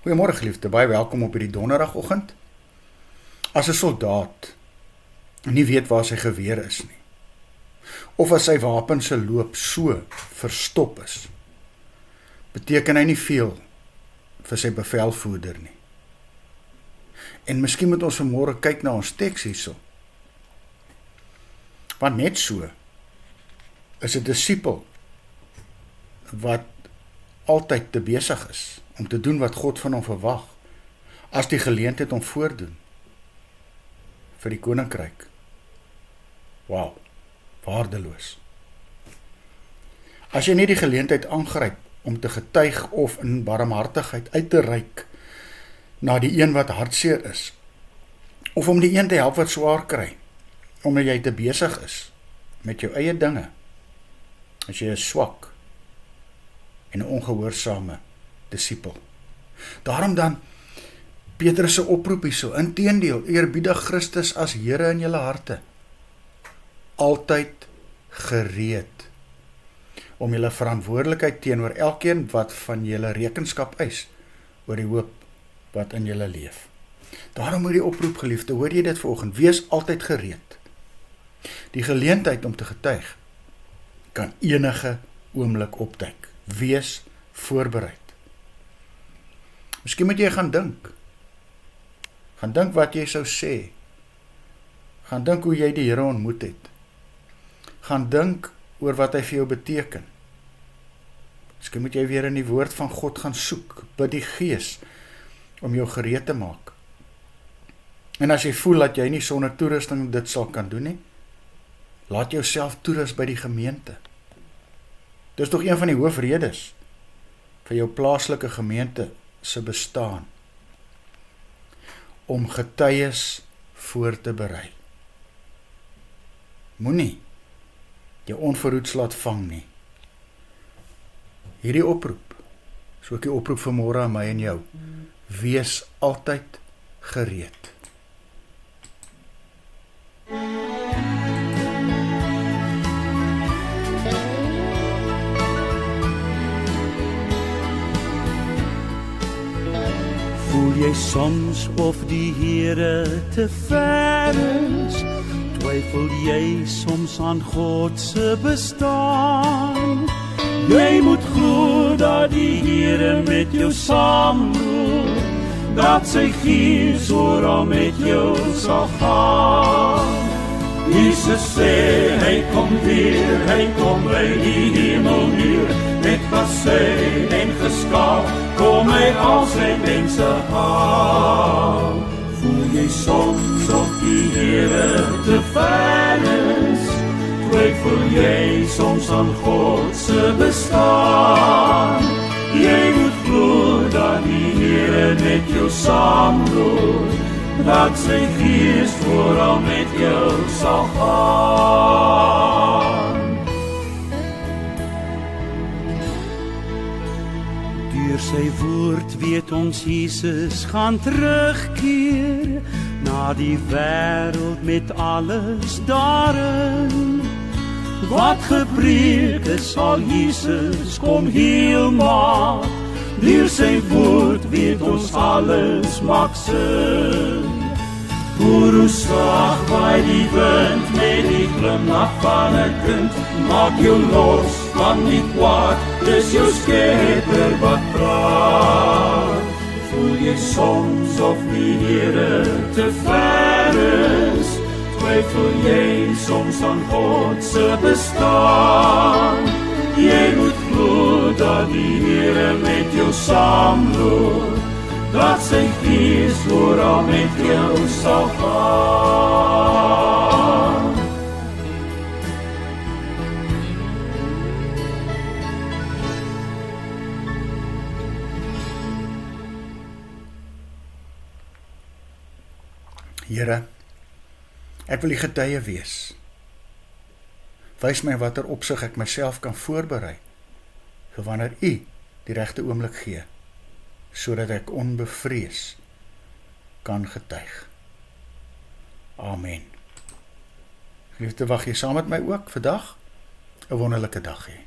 Goeiemôre geliefde, baie welkom op hierdie donderdagoggend. As 'n soldaat nie weet waar sy geweer is nie, of as sy wapen se loop so verstop is, beteken hy nie veel vir sy bevelvoerder nie. En miskien moet ons vanmôre kyk na ons teks hierso. Want net so is 'n disipel wat altyd te besig is om te doen wat God van hom verwag, as die geleentheid hom voordoen vir die koninkryk. Wow, waardeloos. As jy nie die geleentheid aangryp om te getuig of in barmhartigheid uit te reik na die een wat hartseer is, of om die een te help wat swaar kry, omdat jy te besig is met jou eie dinge, as jy is swak en 'n ongehoorsame disipel. Daarom dan Petrus se oproep hierso, inteendeel, eerbiedig Christus as Here in julle harte, altyd gereed om julle verantwoordelikheid teenoor elkeen wat van julle rekenskap eis oor die hoop wat in julle leef. Daarom moet die oproep, geliefde, hoor jy dit vanoggend, wees altyd gereed. Die geleentheid om te getuig kan enige oomblik opduik. Wees voorbereid. Miskien moet jy gaan dink. Gaan dink wat jy sou sê. Gaan dink hoe jy die Here ontmoet het. Gaan dink oor wat hy vir jou beteken. Miskien moet jy weer in die woord van God gaan soek, bid die Gees om jou gereed te maak. En as jy voel dat jy nie sonder toerusting dit sal kan doen nie, laat jouself toerus by die gemeente. Dis tog een van die hoofredes vir jou plaaslike gemeente se bestaan, om getuies voor te berei. Moenie jou onverhoeds laat vang nie. Hierdie oproep, so ook die oproep vanmôre aan my en jou, wees altyd gereed. Voel jy soms of die Here te ver is? Twyfel jy soms aan God se bestaan? Jy moet glo dat die Here met jou saamloop, dat sy Gees oral met jou sal gaan. Jesus sê, hy kom weer, hy kom by die hemelmuur, met bassyn en geskaap, kom hy al sy mense haal. Voel jy soms of die Here te ver is? Twyfel jy soms aan God se bestaan? Jy moet glo dat die Here met jou saamloop, dat sy Gees vooral met jou sal gaan. Deur sy woord weet ons Jesus gaan terugkeer na die wêreld met alles daarin. Wat gepreek is, sal Jesus kom heel maak. Deur sy woord weet ons alles maak sin. Hoor hoe sag waai die wind met die glimlach van 'n kind. Maak jou los van die kwaad, dis jou Skepper wat praat. Voel jy soms of die Here te ver is? Twyfel jy soms aan God se bestaan? Jy moet glo dat die Here met jou saamloop, dat sy Gees oral met jou sal gaan. Here, ek wil die getuie wees. Wys my watter opsig ek myself kan voorberei vir wanneer U die regte oomblik gee, sodat ek onbevrees kan getuig. Amen. Geliefde, wag jy saam met my ook vandag? 'n wonderlike dag hê.